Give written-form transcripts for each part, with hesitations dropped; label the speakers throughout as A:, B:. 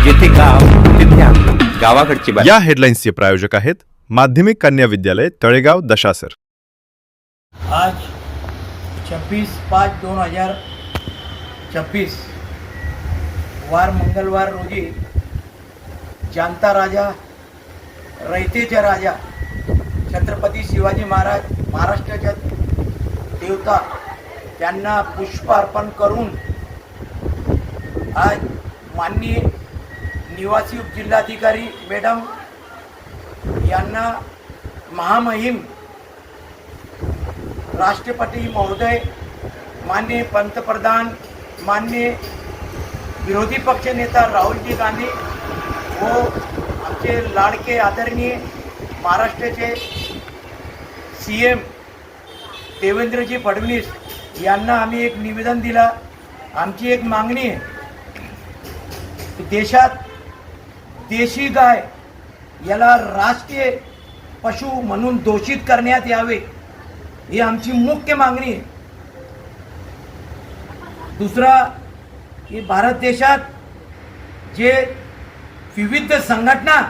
A: जेथे गाव तिथे आम्ही, गावाकडची बातमी.
B: या हेडलाईन्सचे प्रायोजक आहेत माध्यमिक कन्या विद्यालय तळेगाव दशासर.
C: आज 26/5/2026 वार मंगळवार रोजी जानता राजा रयतेचा राजा छत्रपती शिवाजी महाराज महाराष्ट्राच्या देवता त्यांना पुष्प अर्पण करून आज माननीय निवासी उपजिल्हाधिकारी मॅडम यांना महामहिम राष्ट्रपती महोदय, माननीय पंतप्रधान, माननीय विरोधी पक्ष नेता राहुलजी गांधी व आमचे लाडके आदरणीय महाराष्ट्राचे CM देवेंद्रजी फडणवीस यांना आम्ही एक निवेदन दिला. आमची एक मागणी आहे की देशात देशी गाय याला राष्ट्रीय पशु म्हणून घोषित करण्यात यावे, ही आमची मुख्य मागणी आहे. दुसरा की भारत देशात जे विविध संघटना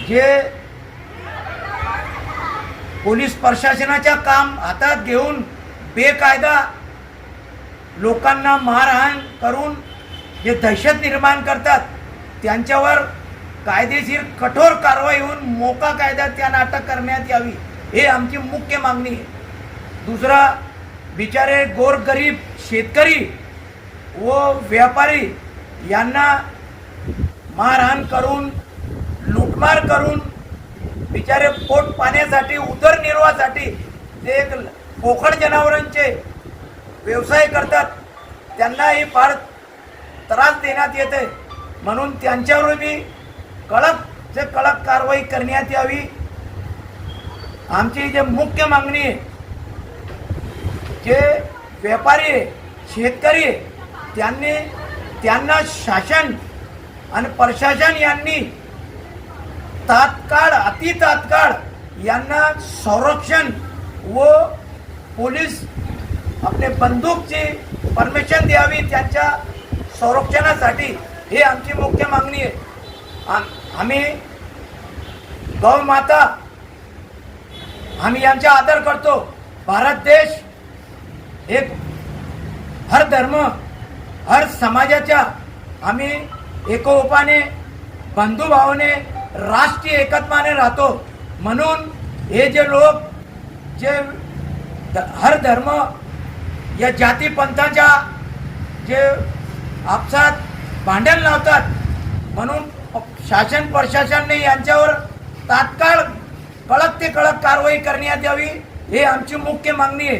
C: जे पोलीस प्रशासनाच्या काम हातात घेऊन बेकायदा लोकांना मारहाण करून जे दहशत निर्माण करतात त्यांच्यावर कायदेशीर कठोर कारवाई होऊन मोका कायद्यात त्यांना अटक करण्यात यावी, हे आमची मुख्य मागणी आहे. दुसरा, बिचारे गोरगरीब शेतकरी व व्यापारी यांना मारहाण करून लूटमार करून बिचारे पोट पाण्यासाठी उदरनिर्वाहासाठी ते एक पोखड जनावरांचे व्यवसाय करतात, त्यांनाही फार त्रास देण्यात येते. म्हणून त्यांच्यावर बी कडक कारवाई करण्यात यावी. आमची जे मुख्य मागणी आहे, जे व्यापारी आहे, शेतकरी आहे, त्यांना शासन आणि प्रशासन यांनी तात्काळ अतितात्काळ यांना संरक्षण व पोलीस आपले बंदूकची परमिशन द्यावी त्यांच्या संरक्षणासाठी, हे आमची मुख्य मागणी आहे. आम्ही गौ माता आम्ही यांचा आदर करतो. भारत देश एक हर धर्म हर समाजाच्या आम्ही एकोपाने बंधुभावाने राष्ट्रीय एकत्वाने राहतो. म्हणून हे जे लोक जे हर धर्म या जाती पंथाच्या जे आपसात भांडण लावतात, म्हणून शासन प्रशासनाने यांच्यावर तात्काळ कडक कारवाई करण्यात यावी, हे आमची मुख्य मागणी आहे.